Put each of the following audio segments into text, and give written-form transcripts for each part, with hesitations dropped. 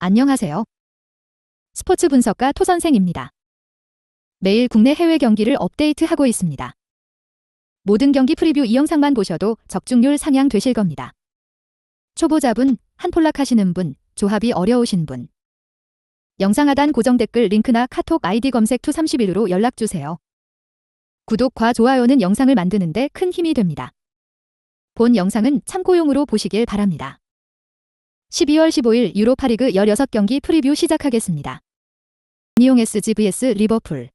안녕하세요. 스포츠 분석가 토선생입니다. 매일 국내 해외 경기를 업데이트하고 있습니다. 모든 경기 프리뷰 이 영상만 보셔도 적중률 상향 되실 겁니다. 초보자분, 한폴락 하시는 분, 조합이 어려우신 분. 영상 하단 고정 댓글 링크나 카톡 아이디 검색 투31으로 연락주세요. 구독과 좋아요는 영상을 만드는데 큰 힘이 됩니다. 본 영상은 참고용으로 보시길 바랍니다. 12월 15일 유로파리그 16경기 프리뷰 시작하겠습니다. 니옹 SG vs 리버풀.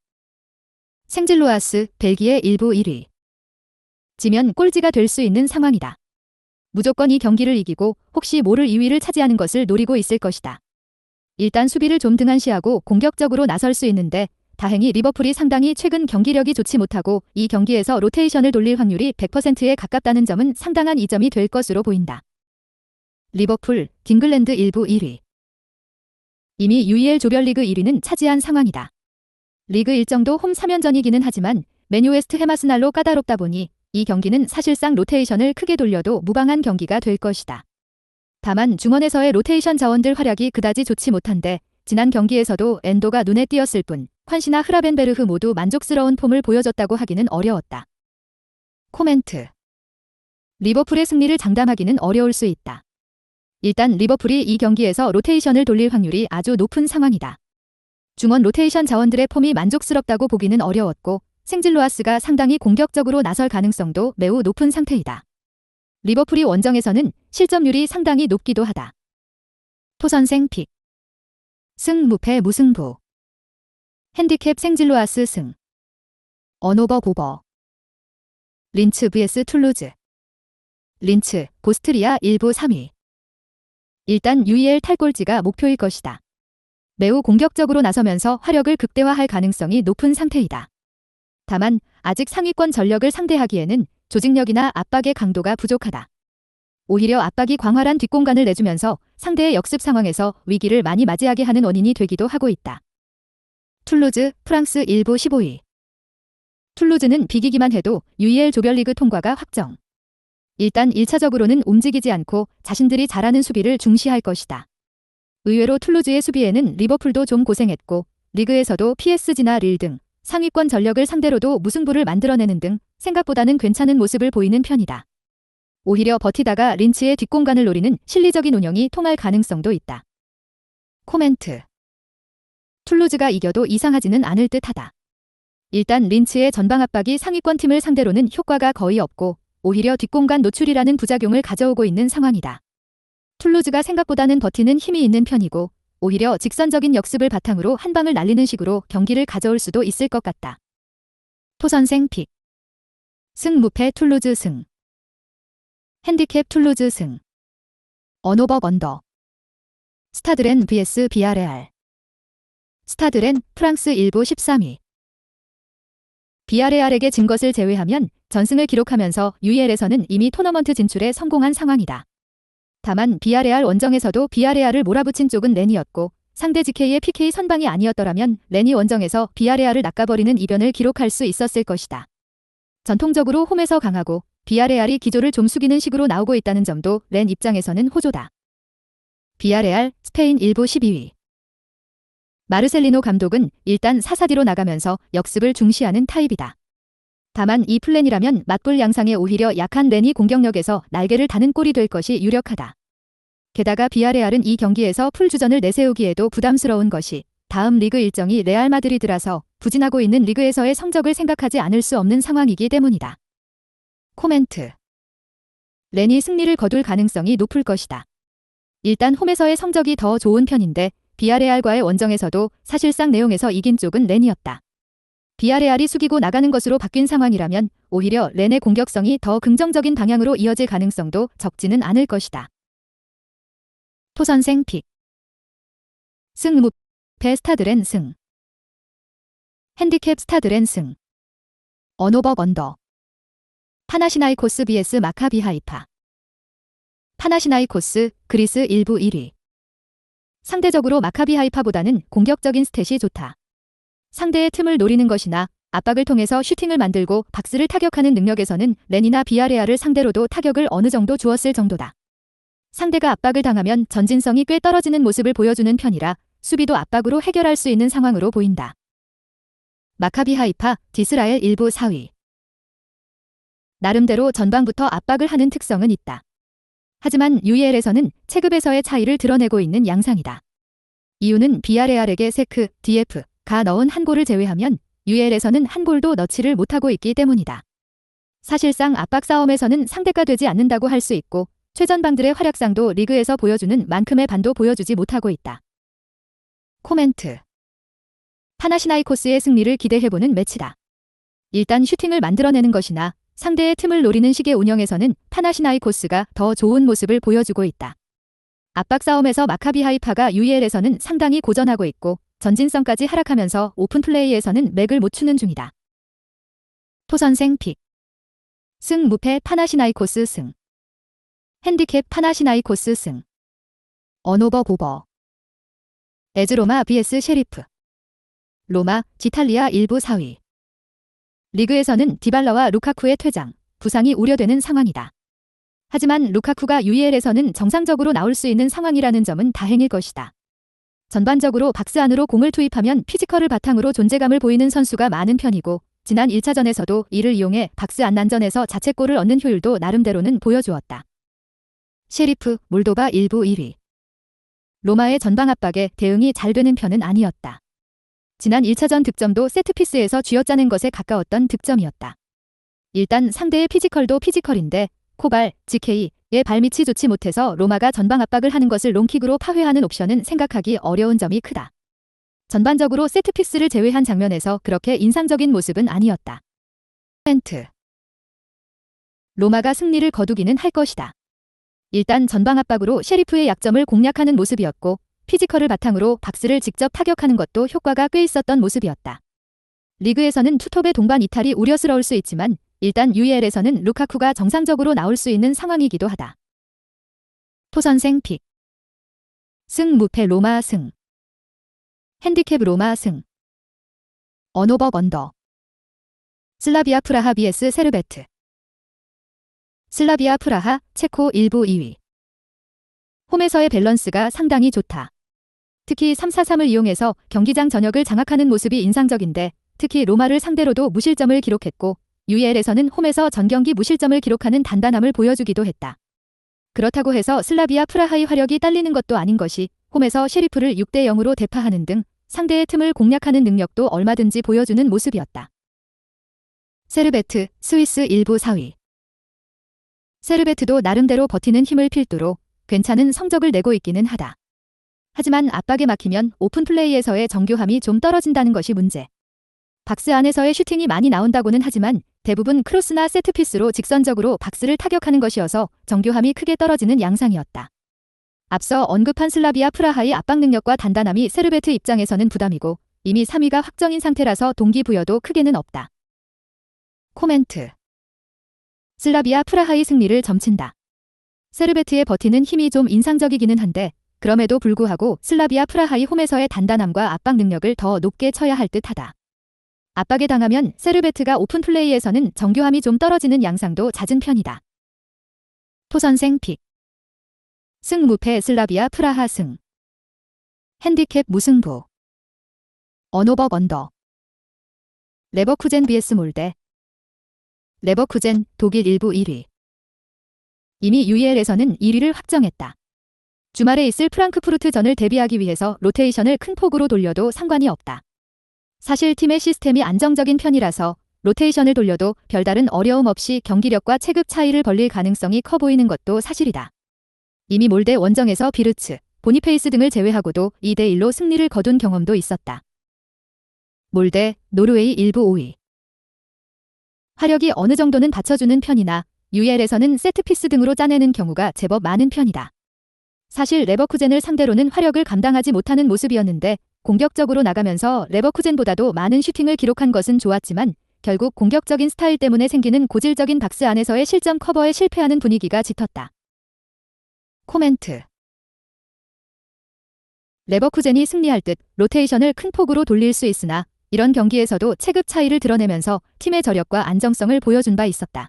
생질로아스, 벨기에 1부 1위. 지면 꼴찌가 될 수 있는 상황이다. 무조건 이 경기를 이기고 혹시 모를 2위를 차지하는 것을 노리고 있을 것이다. 일단 수비를 좀 등한시하고 공격적으로 나설 수 있는데 다행히 리버풀이 상당히 최근 경기력이 좋지 못하고 이 경기에서 로테이션을 돌릴 확률이 100%에 가깝다는 점은 상당한 이점이 될 것으로 보인다. 리버풀, 잉글랜드 1부 1위. 이미 UEL 조별리그 1위는 차지한 상황이다. 리그 일정도 홈 3연전이기는 하지만 맨유 웨스트햄 아스날로 까다롭다 보니 이 경기는 사실상 로테이션을 크게 돌려도 무방한 경기가 될 것이다. 다만 중원에서의 로테이션 자원들 활약이 그다지 좋지 못한데 지난 경기에서도 엔도가 눈에 띄었을 뿐 콴시나 흐라벤베르흐 모두 만족스러운 폼을 보여줬다고 하기는 어려웠다. 코멘트. 리버풀의 승리를 장담하기는 어려울 수 있다. 일단 리버풀이 이 경기에서 로테이션을 돌릴 확률이 아주 높은 상황이다. 중원 로테이션 자원들의 폼이 만족스럽다고 보기는 어려웠고 생질로아스가 상당히 공격적으로 나설 가능성도 매우 높은 상태이다. 리버풀이 원정에서는 실점률이 상당히 높기도 하다. 토선생 픽. 승 무패 무승부. 핸디캡 생질로아스 승. 언오버 보버. 린츠 vs 툴루즈. 린츠, 보스트리아 1부 3위. 일단 UEL 탈골지가 목표일 것이다. 매우 공격적으로 나서면서 화력을 극대화할 가능성이 높은 상태이다. 다만 아직 상위권 전력을 상대하기에는 조직력이나 압박의 강도가 부족하다. 오히려 압박이 광활한 뒷공간을 내주면서 상대의 역습 상황에서 위기를 많이 맞이하게 하는 원인이 되기도 하고 있다. 툴루즈, 프랑스 1부 15위. 툴루즈는 비기기만 해도 UEL 조별리그 통과가 확정. 일단 1차적으로는 움직이지 않고 자신들이 잘하는 수비를 중시할 것이다. 의외로 툴루즈의 수비에는 리버풀도 좀 고생했고 리그에서도 PSG나 릴 등 상위권 전력을 상대로도 무승부를 만들어내는 등 생각보다는 괜찮은 모습을 보이는 편이다. 오히려 버티다가 린츠의 뒷공간을 노리는 실리적인 운영이 통할 가능성도 있다. 코멘트. 툴루즈가 이겨도 이상하지는 않을 듯하다. 일단 린츠의 전방 압박이 상위권 팀을 상대로는 효과가 거의 없고 오히려 뒷공간 노출이라는 부작용을 가져오고 있는 상황이다. 툴루즈가 생각보다는 버티는 힘이 있는 편이고 오히려 직선적인 역습을 바탕으로 한 방을 날리는 식으로 경기를 가져올 수도 있을 것 같다. 토선생 픽. 승 무패 툴루즈 승. 핸디캡 툴루즈 승. 언오버 언더. 스타드렌 vs 비아레알. 스타드렌, 프랑스 1부 13위. 비아레알에게 진 것을 제외하면 전승을 기록하면서 UEL에서는 이미 토너먼트 진출에 성공한 상황이다. 다만 비아레알 원정에서도 비아레알을 몰아붙인 쪽은 렌이었고 상대 GK의 PK 선방이 아니었더라면 렌이 원정에서 비아레알을 낚아버리는 이변을 기록할 수 있었을 것이다. 전통적으로 홈에서 강하고 비아레알이 기조를 좀 숙이는 식으로 나오고 있다는 점도 렌 입장에서는 호조다. 비아레알, 스페인 1부 12위. 마르셀리노 감독은 일단 사사디로 나가면서 역습을 중시하는 타입이다. 다만 이 플랜이라면 맞불 양상에 오히려 약한 렌이 공격력에서 날개를 다는 꼴이 될 것이 유력하다. 게다가 비아레알은 이 경기에서 풀주전을 내세우기에도 부담스러운 것이 다음 리그 일정이 레알 마드리드라서 부진하고 있는 리그에서의 성적을 생각하지 않을 수 없는 상황이기 때문이다. 코멘트. 렌이 승리를 거둘 가능성이 높을 것이다. 일단 홈에서의 성적이 더 좋은 편인데 비아레알과의 원정에서도 사실상 내용에서 이긴 쪽은 렌이었다. 비아레알이 숙이고 나가는 것으로 바뀐 상황이라면 오히려 렌의 공격성이 더 긍정적인 방향으로 이어질 가능성도 적지는 않을 것이다. 토선생 픽. 승 무패 스타드렌 승. 핸디캡 스타드렌 승. 언오버 언더. 파나시나이코스 vs 마카비 하이파. 파나시나이코스, 그리스 1부 1위. 상대적으로 마카비 하이파보다는 공격적인 스탯이 좋다. 상대의 틈을 노리는 것이나 압박을 통해서 슈팅을 만들고 박스를 타격하는 능력에서는 렌이나 비아레알을 상대로도 타격을 어느 정도 주었을 정도다. 상대가 압박을 당하면 전진성이 꽤 떨어지는 모습을 보여주는 편이라 수비도 압박으로 해결할 수 있는 상황으로 보인다. 마카비 하이파, 디스라엘 일부 4위. 나름대로 전방부터 압박을 하는 특성은 있다. 하지만 UEL에서는 체급에서의 차이를 드러내고 있는 양상이다. 이유는 비아레알에게 세크, DF가 넣은 한 골을 제외하면 UEL에서는 한 골도 넣지를 못하고 있기 때문이다. 사실상 압박 싸움에서는 상대가 되지 않는다고 할 수 있고 최전방들의 활약상도 리그에서 보여주는 만큼의 반도 보여주지 못하고 있다. 코멘트. 파나시나이코스의 승리를 기대해보는 매치다. 일단 슈팅을 만들어내는 것이나 상대의 틈을 노리는 식의 운영에서는 파나시나이코스가 더 좋은 모습을 보여주고 있다. 압박 싸움에서 마카비 하이파가 UEL에서는 상당히 고전하고 있고 전진성까지 하락하면서 오픈플레이에서는 맥을 못 추는 중이다. 토선생 픽. 승 무패 파나시나이코스 승. 핸디캡 파나시나이코스 승. 언오버 고버. 에즈로마 vs 셰리프. 로마, 지탈리아 일부 4위. 리그에서는 디발라와 루카쿠의 퇴장, 부상이 우려되는 상황이다. 하지만 루카쿠가 UEL에서는 정상적으로 나올 수 있는 상황이라는 점은 다행일 것이다. 전반적으로 박스 안으로 공을 투입하면 피지컬을 바탕으로 존재감을 보이는 선수가 많은 편이고 지난 1차전에서도 이를 이용해 박스 안 난전에서 자책골을 얻는 효율도 나름대로는 보여주었다. 셰리프, 몰도바 일부 1위. 로마의 전방 압박에 대응이 잘 되는 편은 아니었다. 지난 1차전 득점도 세트피스에서 쥐어짜는 것에 가까웠던 득점이었다. 일단 상대의 피지컬도 피지컬인데 코발, GK의 발밑이 좋지 못해서 로마가 전방 압박을 하는 것을 롱킥으로 파회하는 옵션은 생각하기 어려운 점이 크다. 전반적으로 세트피스를 제외한 장면에서 그렇게 인상적인 모습은 아니었다. 멘트. 로마가 승리를 거두기는 할 것이다. 일단 전방 압박으로 셰리프의 약점을 공략하는 모습이었고 피지컬을 바탕으로 박스를 직접 타격하는 것도 효과가 꽤 있었던 모습이었다. 리그에서는 투톱의 동반 이탈이 우려스러울 수 있지만 일단 UEL에서는 루카쿠가 정상적으로 나올 수 있는 상황이기도 하다. 토선생 픽. 승 무패 로마 승. 핸디캡 로마 승. 언오버 언더. 슬라비아 프라하 vs 세르베트. 슬라비아 프라하, 체코 일부 2위. 홈에서의 밸런스가 상당히 좋다. 특히 3-4-3을 이용해서 경기장 전역을 장악하는 모습이 인상적인데 특히 로마를 상대로도 무실점을 기록했고 UEL에서는 홈에서 전경기 무실점을 기록하는 단단함을 보여주기도 했다. 그렇다고 해서 슬라비아 프라하의 화력이 딸리는 것도 아닌 것이 홈에서 셰리프를 6대0으로 대파하는 등 상대의 틈을 공략하는 능력도 얼마든지 보여주는 모습이었다. 세르베트, 스위스 일부 4위. 세르베트도 나름대로 버티는 힘을 필두로 괜찮은 성적을 내고 있기는 하다. 하지만 압박에 막히면 오픈플레이에서의 정교함이 좀 떨어진다는 것이 문제. 박스 안에서의 슈팅이 많이 나온다고는 하지만 대부분 크로스나 세트피스로 직선적으로 박스를 타격하는 것이어서 정교함이 크게 떨어지는 양상이었다. 앞서 언급한 슬라비아 프라하의 압박 능력과 단단함이 세르베트 입장에서는 부담이고 이미 3위가 확정인 상태라서 동기부여도 크게는 없다. 코멘트. 슬라비아 프라하의 승리를 점친다. 세르베트의 버티는 힘이 좀 인상적이기는 한데 그럼에도 불구하고 슬라비아 프라하의 홈에서의 단단함과 압박 능력을 더 높게 쳐야 할 듯하다. 압박에 당하면 세르베트가 오픈플레이에서는 정교함이 좀 떨어지는 양상도 잦은 편이다. 토선생 픽. 승 무패 슬라비아 프라하 승. 핸디캡 무승부. 언오버 언더. 레버쿠젠 vs 몰데. 레버쿠젠, 독일 일부 1위. 이미 UEL에서는 1위를 확정했다. 주말에 있을 프랑크푸르트전을 대비하기 위해서 로테이션을 큰 폭으로 돌려도 상관이 없다. 사실 팀의 시스템이 안정적인 편이라서 로테이션을 돌려도 별다른 어려움 없이 경기력과 체급 차이를 벌릴 가능성이 커 보이는 것도 사실이다. 이미 몰데 원정에서 비르츠, 보니페이스 등을 제외하고도 2대1로 승리를 거둔 경험도 있었다. 몰데, 노르웨이 일부 5위. 화력이 어느 정도는 받쳐주는 편이나 UEL에서는 세트피스 등으로 짜내는 경우가 제법 많은 편이다. 사실 레버쿠젠을 상대로는 화력을 감당하지 못하는 모습이었는데 공격적으로 나가면서 레버쿠젠보다도 많은 슈팅을 기록한 것은 좋았지만 결국 공격적인 스타일 때문에 생기는 고질적인 박스 안에서의 실점 커버에 실패하는 분위기가 짙었다. 코멘트. 레버쿠젠이 승리할 듯 로테이션을 큰 폭으로 돌릴 수 있으나 이런 경기에서도 체급 차이를 드러내면서 팀의 저력과 안정성을 보여준 바 있었다.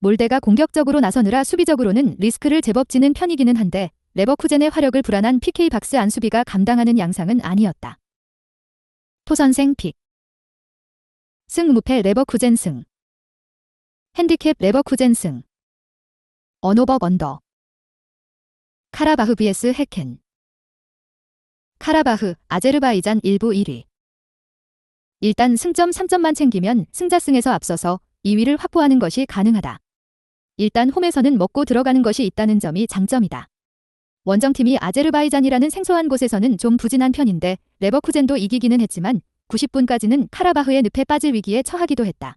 몰데가 공격적으로 나서느라 수비적으로는 리스크를 제법 지는 편이기는 한데 레버쿠젠의 화력을 불안한 PK 박스 안 수비가 감당하는 양상은 아니었다. 토선생 픽. 승 무패 레버쿠젠 승. 핸디캡 레버쿠젠 승. 언오버 언더. 카라바흐 vs 헤켄. 카라바흐, 아제르바이잔 1부 1위. 일단 승점 3점만 챙기면 승자승에서 앞서서 2위를 확보하는 것이 가능하다. 일단 홈에서는 먹고 들어가는 것이 있다는 점이 장점이다. 원정팀이 아제르바이잔이라는 생소한 곳에서는 좀 부진한 편인데 레버쿠젠도 이기기는 했지만 90분까지는 카라바흐의 늪에 빠질 위기에 처하기도 했다.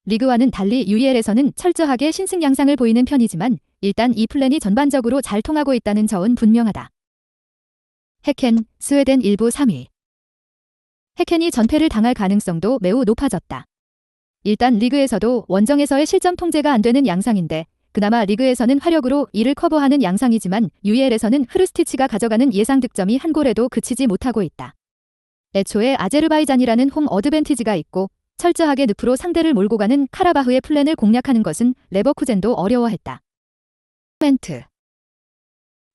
리그와는 달리 UEL에서는 철저하게 신승 양상을 보이는 편이지만 일단 이 플랜이 전반적으로 잘 통하고 있다는 점은 분명하다. 헤켄, 스웨덴 1부 3위. 헤켄이 전패를 당할 가능성도 매우 높아졌다. 일단 리그에서도 원정에서의 실점 통제가 안 되는 양상인데 그나마 리그에서는 화력으로 이를 커버하는 양상이지만 UEL에서는 흐르스티치가 가져가는 예상 득점이 한 골에도 그치지 못하고 있다. 애초에 아제르바이잔이라는 홈 어드밴티지가 있고 철저하게 늪으로 상대를 몰고 가는 카라바흐의 플랜을 공략하는 것은 레버쿠젠도 어려워했다. 코멘트.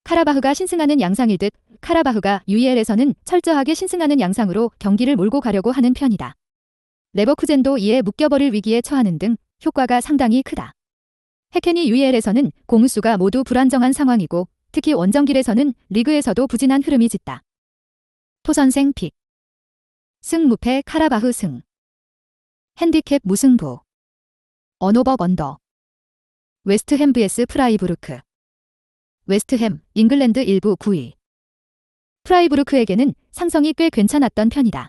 카라바흐가 신승하는 양상일 듯 카라바흐가 UEL에서는 철저하게 신승하는 양상으로 경기를 몰고 가려고 하는 편이다. 레버쿠젠도 이에 묶여버릴 위기에 처하는 등 효과가 상당히 크다. 헤켄이 UEL에서는 공수가 모두 불안정한 상황이고 특히 원정길에서는 리그에서도 부진한 흐름이 짙다. 토선생 픽. 승 무패 카라바흐 승. 핸디캡 무승부. 언오버 언더. 웨스트햄 vs 프라이부르크. 웨스트햄, 잉글랜드 1부 9위. 프라이부르크에게는 상성이 꽤 괜찮았던 편이다.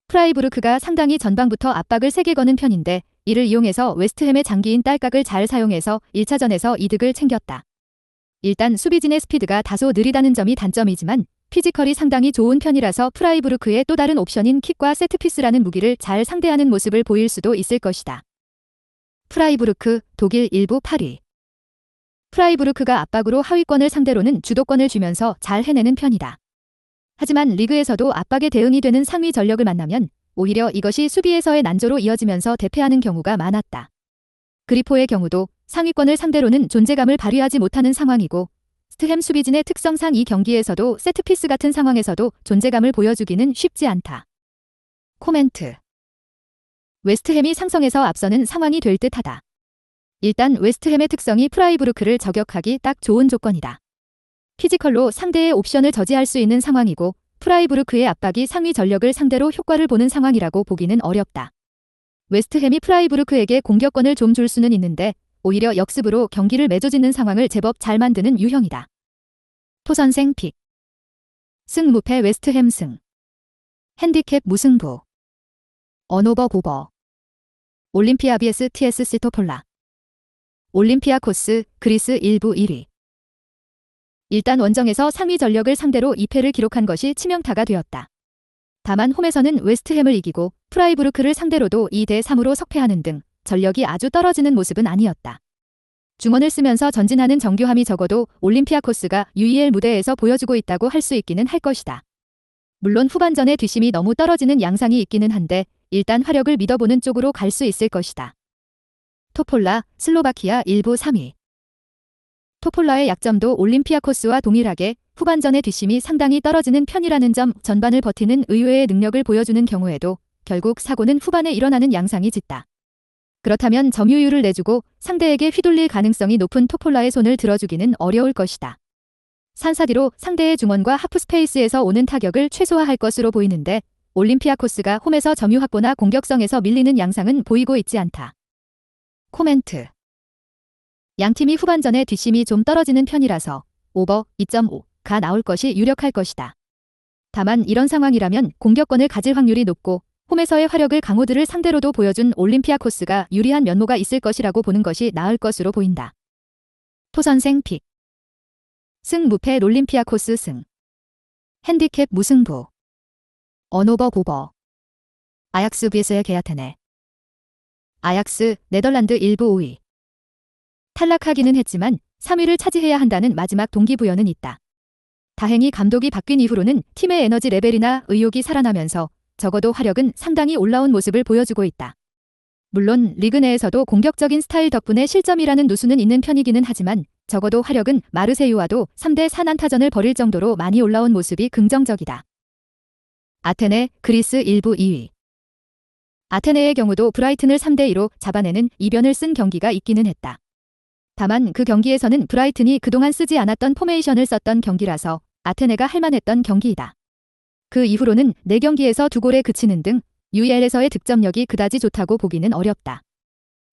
프라이부르크가 상당히 전방부터 압박을 세게 거는 편인데 이를 이용해서 웨스트햄의 장기인 딸깍을 잘 사용해서 1차전에서 이득을 챙겼다. 일단 수비진의 스피드가 다소 느리다는 점이 단점이지만 피지컬이 상당히 좋은 편이라서 프라이부르크의 또 다른 옵션인 킥과 세트피스라는 무기를 잘 상대하는 모습을 보일 수도 있을 것이다. 프라이부르크, 독일 1부 8위. 프라이부르크가 압박으로 하위권을 상대로는 주도권을 쥐면서 잘 해내는 편이다. 하지만 리그에서도 압박에 대응이 되는 상위 전력을 만나면 오히려 이것이 수비에서의 난조로 이어지면서 대패하는 경우가 많았다. 그리포의 경우도 상위권을 상대로는 존재감을 발휘하지 못하는 상황이고 스트햄 수비진의 특성상 이 경기에서도 세트피스 같은 상황에서도 존재감을 보여주기는 쉽지 않다. 코멘트. 웨스트햄이 상성에서 앞서는 상황이 될 듯하다. 일단 웨스트햄의 특성이 프라이부르크를 저격하기 딱 좋은 조건이다. 피지컬로 상대의 옵션을 저지할 수 있는 상황이고 프라이부르크의 압박이 상위 전력을 상대로 효과를 보는 상황이라고 보기는 어렵다. 웨스트햄이 프라이부르크에게 공격권을 좀 줄 수는 있는데 오히려 역습으로 경기를 맺어짓는 상황을 제법 잘 만드는 유형이다. 토선생 픽. 승 무패 웨스트햄 승. 핸디캡 무승부. 언오버 고버. 올림피아 vs TS 시토폴라. 올림피아코스, 그리스 1부 1위. 일단 원정에서 상위 전력을 상대로 2패를 기록한 것이 치명타가 되었다. 다만 홈에서는 웨스트햄을 이기고 프라이부르크를 상대로도 2대3으로 석패하는 등 전력이 아주 떨어지는 모습은 아니었다. 중원을 쓰면서 전진하는 정교함이 적어도 올림피아코스가 UEL 무대에서 보여주고 있다고 할 수 있기는 할 것이다. 물론 후반전에 뒷심이 너무 떨어지는 양상이 있기는 한데 일단 화력을 믿어보는 쪽으로 갈 수 있을 것이다. 토폴라, 슬로바키아 1부 3위. 토폴라의 약점도 올림피아코스와 동일하게 후반전의 뒷심이 상당히 떨어지는 편이라는 점, 전반을 버티는 의외의 능력을 보여주는 경우에도 결국 사고는 후반에 일어나는 양상이 짙다. 그렇다면 점유율을 내주고 상대에게 휘둘릴 가능성이 높은 토폴라의 손을 들어주기는 어려울 것이다. 산사디로 상대의 중원과 하프 스페이스에서 오는 타격을 최소화할 것으로 보이는데 올림피아코스가 홈에서 점유 확보나 공격성에서 밀리는 양상은 보이고 있지 않다. 코멘트. 양팀이 후반전에 뒷심이 좀 떨어지는 편이라서 오버 2.5가 나올 것이 유력할 것이다. 다만 이런 상황이라면 공격권을 가질 확률이 높고 홈에서의 화력을 강호들을 상대로도 보여준 올림피아코스가 유리한 면모가 있을 것이라고 보는 것이 나을 것으로 보인다. 토선생 픽. 승 무패 올림피아코스 승. 핸디캡 무승부. 언오버 고버. 아약스 vs 게아테네. 아약스, 네덜란드 1부 5위. 탈락하기는 했지만 3위를 차지해야 한다는 마지막 동기부여는 있다. 다행히 감독이 바뀐 이후로는 팀의 에너지 레벨이나 의욕이 살아나면서 적어도 화력은 상당히 올라온 모습을 보여주고 있다. 물론 리그 내에서도 공격적인 스타일 덕분에 실점이라는 누수는 있는 편이기는 하지만 적어도 화력은 마르세유와도 3대 4난타전을 벌일 정도로 많이 올라온 모습이 긍정적이다. 아테네, 그리스 1부 2위. 아테네의 경우도 브라이튼을 3대2로 잡아내는 이변을 쓴 경기가 있기는 했다. 다만 그 경기에서는 브라이튼이 그동안 쓰지 않았던 포메이션을 썼던 경기라서 아테네가 할만했던 경기이다. 그 이후로는 4경기에서 2골에 그치는 등 UEL에서의 득점력이 그다지 좋다고 보기는 어렵다.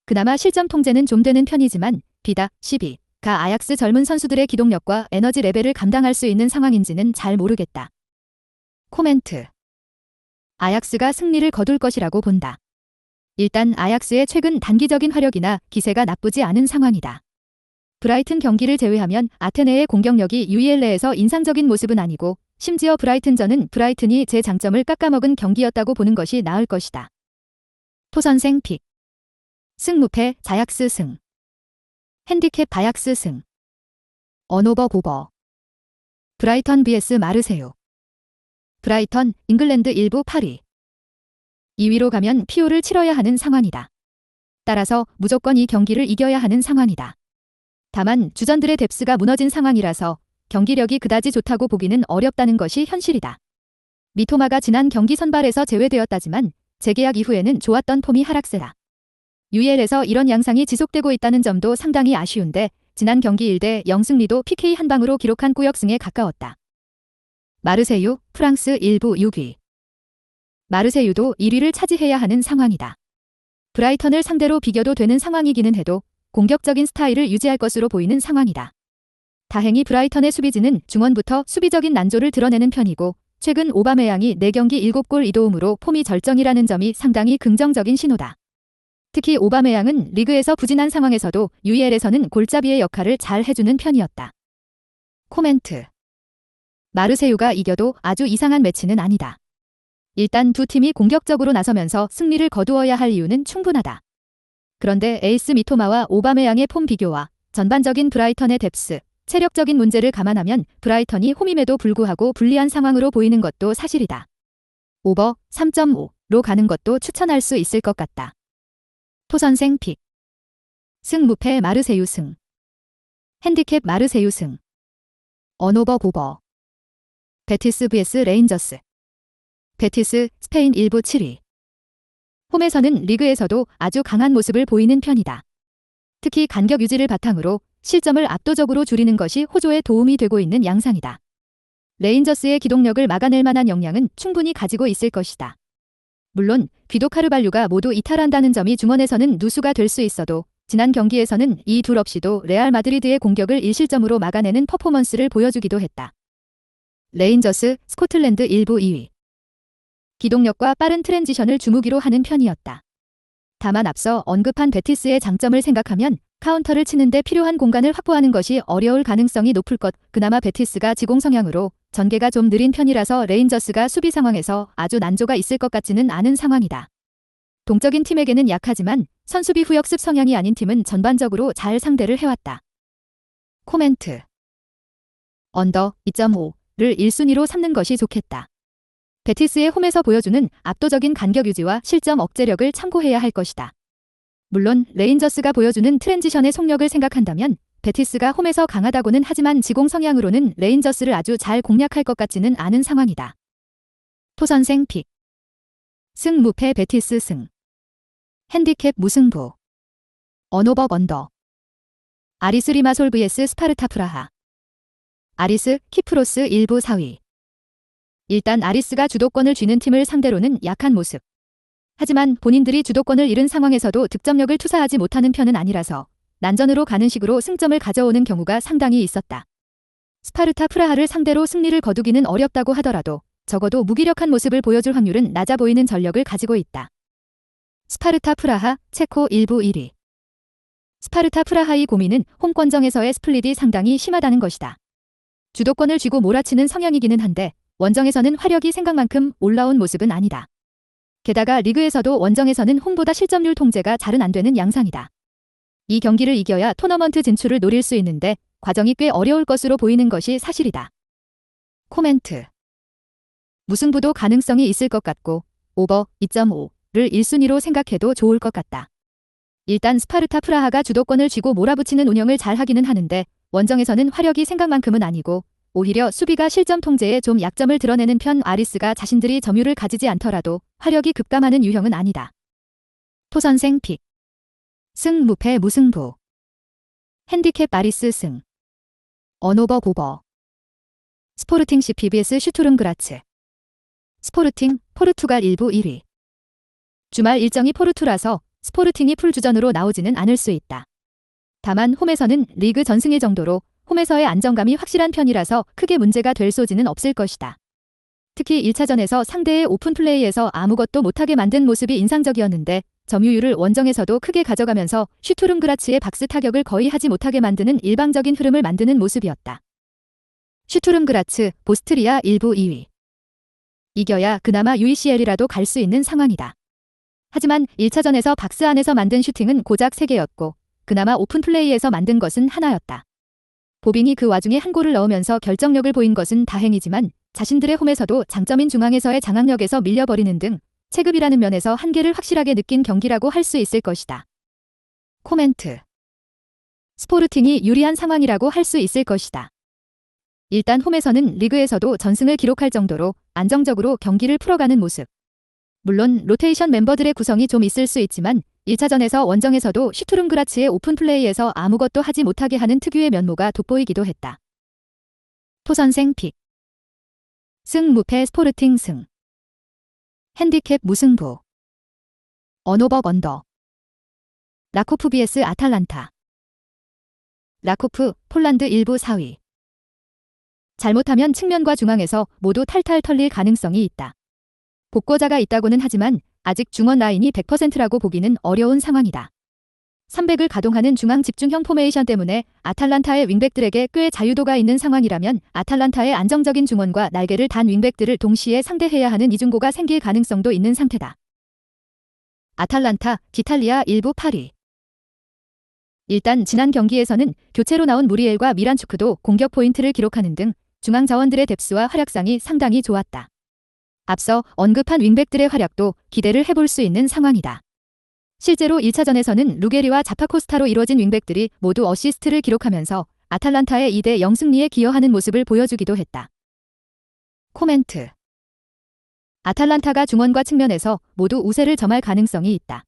그나마 실점 통제는 좀 되는 편이지만 비다 12가 아약스 젊은 선수들의 기동력과 에너지 레벨을 감당할 수 있는 상황인지는 잘 모르겠다. 코멘트. 아약스가 승리를 거둘 것이라고 본다. 일단 아약스의 최근 단기적인 화력이나 기세가 나쁘지 않은 상황이다. 브라이튼 경기를 제외하면 아테네의 공격력이 UEL 내에서 인상적인 모습은 아니고 심지어 브라이튼전은 브라이튼이 제 장점을 깎아먹은 경기였다고 보는 것이 나을 것이다. 토선생 픽. 승무패 자약스 승. 핸디캡 바약스 승. 언오버 보버. 브라이턴 vs 마르세유. 브라이턴, 잉글랜드 1부 8위. 2위로 가면 PO를 치러야 하는 상황이다. 따라서 무조건 이 경기를 이겨야 하는 상황이다. 다만 주전들의 뎁스가 무너진 상황이라서 경기력이 그다지 좋다고 보기는 어렵다는 것이 현실이다. 미토마가 지난 경기 선발에서 제외되었다지만 재계약 이후에는 좋았던 폼이 하락세다. UEL에서 이런 양상이 지속되고 있다는 점도 상당히 아쉬운데 지난 경기 1대0 승리도 PK 한 방으로 기록한 꾸역승에 가까웠다. 마르세유, 프랑스 1부 6위. 마르세유도 1위를 차지해야 하는 상황이다. 브라이턴을 상대로 비겨도 되는 상황이기는 해도 공격적인 스타일을 유지할 것으로 보이는 상황이다. 다행히 브라이턴의 수비진은 중원부터 수비적인 난조를 드러내는 편이고 최근 오바메양이 4경기 7골 2도움으로 폼이 절정이라는 점이 상당히 긍정적인 신호다. 특히 오바메양은 리그에서 부진한 상황에서도 UEL에서는 골잡이의 역할을 잘 해주는 편이었다. 코멘트. 마르세유가 이겨도 아주 이상한 매치는 아니다. 일단 두 팀이 공격적으로 나서면서 승리를 거두어야 할 이유는 충분하다. 그런데 에이스 미토마와 오바메양의 폼 비교와 전반적인 브라이턴의 뎁스, 체력적인 문제를 감안하면 브라이턴이 홈임에도 불구하고 불리한 상황으로 보이는 것도 사실이다. 오버 3.5로 가는 것도 추천할 수 있을 것 같다. 토선생 픽. 승무패 마르세유 승. 핸디캡 마르세유 승. 언오버 보버. 베티스 vs 레인저스. 베티스, 스페인 1부 7위. 홈에서는 리그에서도 아주 강한 모습을 보이는 편이다. 특히 간격 유지를 바탕으로 실점을 압도적으로 줄이는 것이 호조에 도움이 되고 있는 양상이다. 레인저스의 기동력을 막아낼 만한 역량은 충분히 가지고 있을 것이다. 물론 귀도 카르발류가 모두 이탈한다는 점이 중원에서는 누수가 될 수 있어도 지난 경기에서는 이 둘 없이도 레알 마드리드의 공격을 1실점으로 막아내는 퍼포먼스를 보여주기도 했다. 레인저스, 스코틀랜드 1부 2위. 기동력과 빠른 트랜지션을 주무기로 하는 편이었다. 다만 앞서 언급한 베티스의 장점을 생각하면 카운터를 치는데 필요한 공간을 확보하는 것이 어려울 가능성이 높을 것. 그나마 베티스가 지공 성향으로 전개가 좀 느린 편이라서 레인저스가 수비 상황에서 아주 난조가 있을 것 같지는 않은 상황이다. 동적인 팀에게는 약하지만 선수비 후역습 성향이 아닌 팀은 전반적으로 잘 상대를 해왔다. 코멘트. 언더 2.5를 1순위로 삼는 것이 좋겠다. 베티스의 홈에서 보여주는 압도적인 간격 유지와 실점 억제력을 참고해야 할 것이다. 물론 레인저스가 보여주는 트랜지션의 속력을 생각한다면 베티스가 홈에서 강하다고는 하지만 지공 성향으로는 레인저스를 아주 잘 공략할 것 같지는 않은 상황이다. 토선생 픽. 승무패 베티스 승. 핸디캡 무승부. 언오버 언더. 아리스 리마솔 vs 스파르타 프라하. 아리스, 키프로스 1부 4위. 일단 아리스가 주도권을 쥐는 팀을 상대로는 약한 모습. 하지만 본인들이 주도권을 잃은 상황에서도 득점력을 투사하지 못하는 편은 아니라서 난전으로 가는 식으로 승점을 가져오는 경우가 상당히 있었다. 스파르타 프라하를 상대로 승리를 거두기는 어렵다고 하더라도 적어도 무기력한 모습을 보여줄 확률은 낮아 보이는 전력을 가지고 있다. 스파르타 프라하, 체코 1부 1위. 스파르타 프라하의 고민은 홈권정에서의 스플릿이 상당히 심하다는 것이다. 주도권을 쥐고 몰아치는 성향이기는 한데 원정에서는 화력이 생각만큼 올라온 모습은 아니다. 게다가 리그에서도 원정에서는 홈보다 실점률 통제가 잘은 안 되는 양상이다. 이 경기를 이겨야 토너먼트 진출을 노릴 수 있는데 과정이 꽤 어려울 것으로 보이는 것이 사실이다. 코멘트. 무승부도 가능성이 있을 것 같고 오버 2.5 1순위로 생각해도 좋을 것 같다. 일단 스파르타 프라하가 주도권을 쥐고 몰아붙이는 운영을 잘 하기는 하는데 원정에서는 화력이 생각만큼은 아니고 오히려 수비가 실점 통제에 좀 약점을 드러내는 편. 아리스가 자신들이 점유를 가지지 않더라도 화력이 급감하는 유형은 아니다. 토선생 픽. 승 무패 무승부. 핸디캡 아리스 승. 언오버 고버. 스포르팅 CPBS 슈투름 그라츠. 스포르팅 포르투갈 1부 1위. 주말 일정이 포르투라서 스포르팅이 풀주전으로 나오지는 않을 수 있다. 다만 홈에서는 리그 전승일 정도로 홈에서의 안정감이 확실한 편이라서 크게 문제가 될 소지는 없을 것이다. 특히 1차전에서 상대의 오픈플레이에서 아무것도 못하게 만든 모습이 인상적이었는데 점유율을 원정에서도 크게 가져가면서 슈투름 그라츠의 박스 타격을 거의 하지 못하게 만드는 일방적인 흐름을 만드는 모습이었다. 슈투름 그라츠 보스트리아 1부 2위. 이겨야 그나마 UECL이라도 갈 수 있는 상황이다. 하지만 1차전에서 박스 안에서 만든 슈팅은 고작 3개였고 그나마 오픈플레이에서 만든 것은 하나였다. 보빙이 그 와중에 한 골을 넣으면서 결정력을 보인 것은 다행이지만 자신들의 홈에서도 장점인 중앙에서의 장악력에서 밀려버리는 등 체급이라는 면에서 한계를 확실하게 느낀 경기라고 할 수 있을 것이다. 코멘트. 스포르팅이 유리한 상황이라고 할 수 있을 것이다. 일단 홈에서는 리그에서도 전승을 기록할 정도로 안정적으로 경기를 풀어가는 모습. 물론 로테이션 멤버들의 구성이 좀 있을 수 있지만 1차전에서 원정에서도 슈투름 그라츠의 오픈플레이에서 아무것도 하지 못하게 하는 특유의 면모가 돋보이기도 했다. 토선생 픽. 승 무패 스포르팅 승. 핸디캡 무승부. 언오버 언더. 라코프 vs 아탈란타. 라코프 폴란드 1부 4위. 잘못하면 측면과 중앙에서 모두 탈탈 털릴 가능성이 있다. 복고자가 있다고는 하지만 아직 중원 라인이 100%라고 보기는 어려운 상황이다. 300을 가동하는 중앙 집중형 포메이션 때문에 아탈란타의 윙백들에게 꽤 자유도가 있는 상황이라면 아탈란타의 안정적인 중원과 날개를 단 윙백들을 동시에 상대해야 하는 이중고가 생길 가능성도 있는 상태다. 아탈란타 기탈리아 1부 8위. 일단 지난 경기에서는 교체로 나온 무리엘과 미란추크도 공격 포인트를 기록하는 등 중앙 자원들의 뎁스와 활약상이 상당히 좋았다. 앞서 언급한 윙백들의 활약도 기대를 해볼 수 있는 상황이다. 실제로 1차전에서는 루게리와 자파코스타로 이뤄진 윙백들이 모두 어시스트를 기록하면서 아탈란타의 2대0 승리에 기여하는 모습을 보여주기도 했다. 코멘트. 아탈란타가 중원과 측면에서 모두 우세를 점할 가능성이 있다.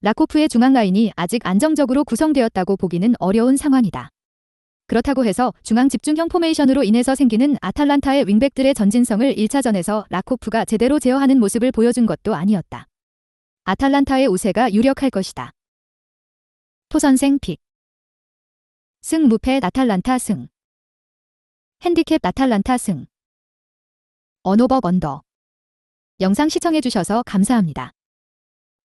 라코프의 중앙 라인이 아직 안정적으로 구성되었다고 보기는 어려운 상황이다. 그렇다고 해서 중앙 집중형 포메이션으로 인해서 생기는 아탈란타의 윙백들의 전진성을 1차전에서 라코프가 제대로 제어하는 모습을 보여준 것도 아니었다. 아탈란타의 우세가 유력할 것이다. 토선생 픽. 승 무패 아탈란타 승. 핸디캡 아탈란타 승. 언오버 언더. 영상 시청해주셔서 감사합니다.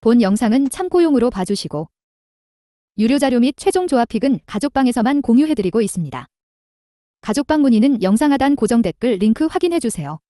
본 영상은 참고용으로 봐주시고 유료 자료 및 최종 조합픽은 가족방에서만 공유해드리고 있습니다. 가족방 문의는 영상 하단 고정 댓글 링크 확인해주세요.